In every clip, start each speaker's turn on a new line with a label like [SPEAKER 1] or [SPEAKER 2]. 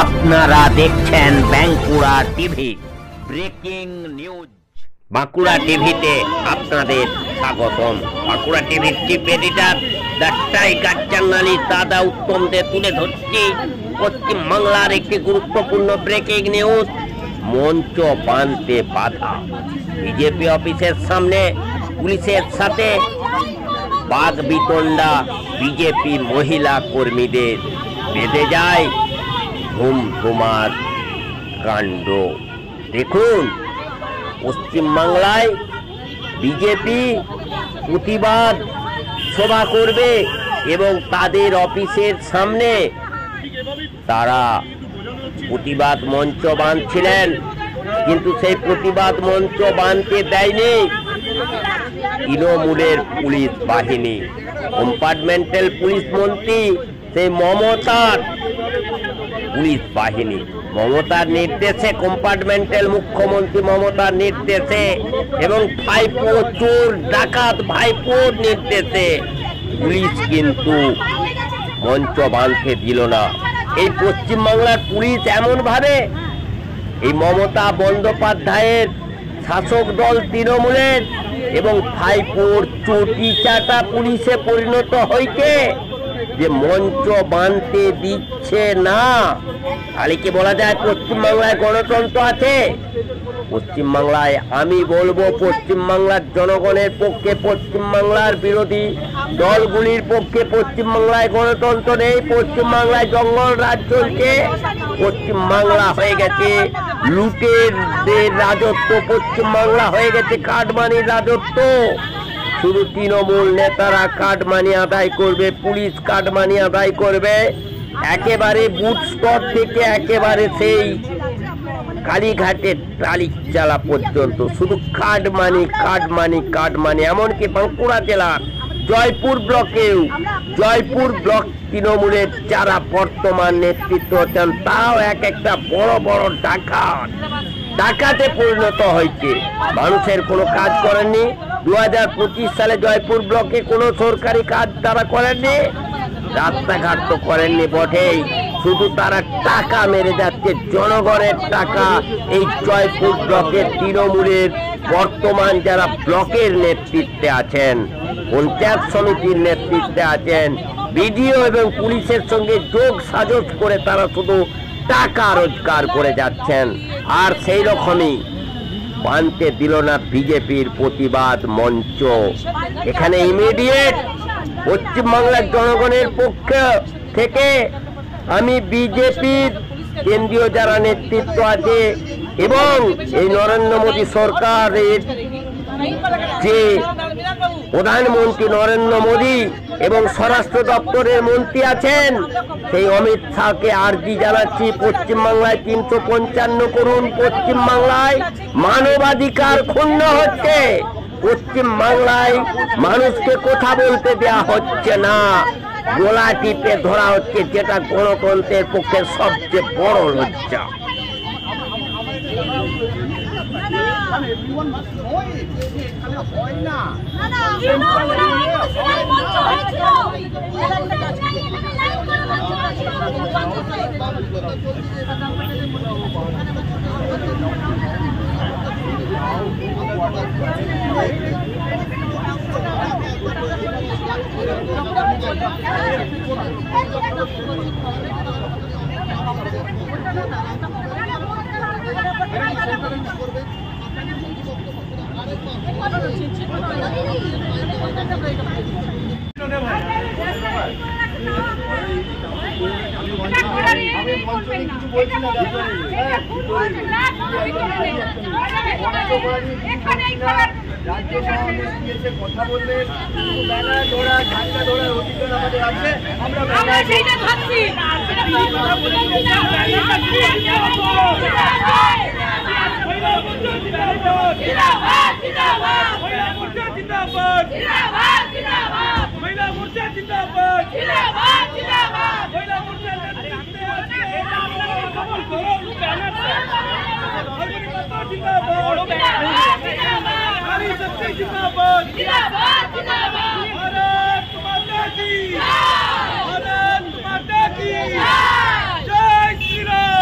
[SPEAKER 1] আপনারা দেখছেন Bankura TV breaking news. Bankura টিভিতে আপনাদের স্বাগতম। বাঁকুড়া টিভির chief editor the tiger journalist দাদা উত্তম দে তুলে ধরছি পশ্চিম বাংলার একটি গুরুত্বপূর্ণ ব্রেকিং নিউজ। মঞ্চ বাঁধতে বাধা। বিজেপি অফিসের সামনে পুলিশের সাথে বাঘ বিতণ্ডা। বিজেপি মহিলা কর্মীদের বেঁধে যায় ধুমধুমার কাণ্ড। দেখুন, পশ্চিমবাংলায় বিজেপি প্রতিবাদ সভা করবে এবং তাদের অফিসের সামনে তারা প্রতিবাদ মঞ্চ বাঁধছিলেন, কিন্তু সেই প্রতিবাদ মঞ্চ বাঁধতে দেয়নি তৃণমূলের পুলিশ বাহিনী। কম্পার্টমেন্টাল পুলিশ মন্ত্রী সেই মমতার পুলিশ বাহিনী, মমতার নির্দেশে, কম্পার্টমেন্টাল মুখ্যমন্ত্রী মমতার নির্দেশে এবং ভাইপো চোর ডাকাত ভাইপোর নির্দেশে পুলিশ কিন্তু মঞ্চ বাঁধতে দিল না। এই পশ্চিমবাংলার পুলিশ এমন ভাবে এই মমতা বন্দ্যোপাধ্যায়ের শাসক দল তৃণমূলের এবং ভাইপোর চটি চাটা পুলিশে পরিণত হয়েছে যে মঞ্চ বাঁধতে দিচ্ছে না। তাহলে কি বলা যায় পশ্চিমবাংলায় গণতন্ত্র আছে? পশ্চিমবাংলায় আমি বলবো পশ্চিমবাংলার জনগণের পক্ষে, পশ্চিমবাংলার বিরোধী দলগুলির পক্ষে পশ্চিমবাংলায় গণতন্ত্র নেই। পশ্চিমবাংলায় জঙ্গল রাজ চলছে। পশ্চিমবাংলা হয়ে গেছে লুটেরদের রাজত্ব, পশ্চিমবাংলা হয়ে গেছে কাটমানির রাজত্ব। শুধু তৃণমূল নেতারা কাটমানি আদায় করবে, পুলিশ কাটমানি আদায় করবে, একেবারে বুথ স্তর থেকে একেবারে সেই কালীঘাটের টালি চালা পর্যন্ত শুধু কাটমানি কাটমানি কাটমানি। এমনকি বাঁকুড়া জেলার জয়পুর ব্লকেও, জয়পুর ব্লক তৃণমূলের যারা বর্তমান নেতৃত্ব আছেন তাও এক একটা বড় বড় ডাকাতে পরিণত হয়েছে। মানুষের কোনো কাজ করেননি। 2025 সালে জয়পুর ব্লকে কোনো সরকারি কাজ তারা করেননি, রাস্তাঘাট তো করেননি বটেই, শুধু তারা টাকা মেরে যাচ্ছে, জনগণের টাকা। এই জয়পুর ব্লকের তৃণমূলের বর্তমান যারা ব্লকের নেতৃত্বে আছেন, পঞ্চায়েত সমিতির নেতৃত্বে আছেন, বিডিও এবং পুলিশের সঙ্গে যোগ সাজস করে তারা শুধু টাকা রোজগার করে যাচ্ছেন। আর সেই রকমই বাঁধতে দিল না বিজেপির প্রতিবাদ মঞ্চ। এখানে ইমিডিয়েট পশ্চিমবাংলার জনগণের পক্ষ থেকে আমি বিজেপির কেন্দ্রীয় যারা নেতৃত্ব আছে এবং এই নরেন্দ্র মোদী সরকারের যে প্রধানমন্ত্রী নরেন্দ্র মোদী এবং স্বরাষ্ট্র দপ্তরের মন্ত্রী আছেন সেই অমিত শাহকে আর্জি জানাচ্ছি, পশ্চিমবাংলায় 355 করুন। পশ্চিমবাংলায় মানবাধিকার ক্ষুণ্ণ হচ্ছে, পশ্চিমবাংলায় মানুষকে কথা বলতে দেয়া হচ্ছে না, গোলা টিপে ধরা হচ্ছে, যেটা গণতন্ত্রের পক্ষে সবচেয়ে বড় লজ্জা।
[SPEAKER 2] কথা বললেন ব্যানার ধরা ঝান্ডা ধরার অধিকার আমাদের আছে, আমরা সেইটা ভাবছি। भारत माता की जय श्री राम।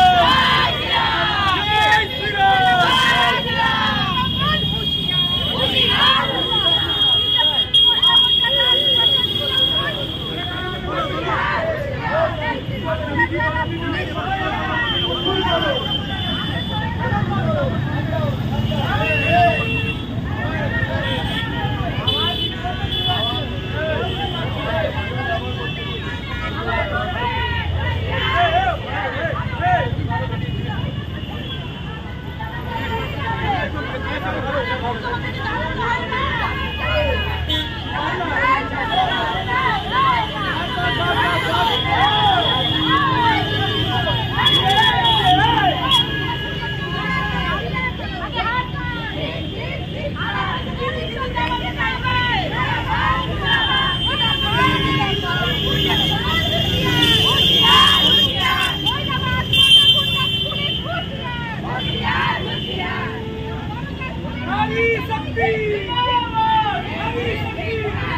[SPEAKER 2] নারী শক্তি, নারী শক্তি।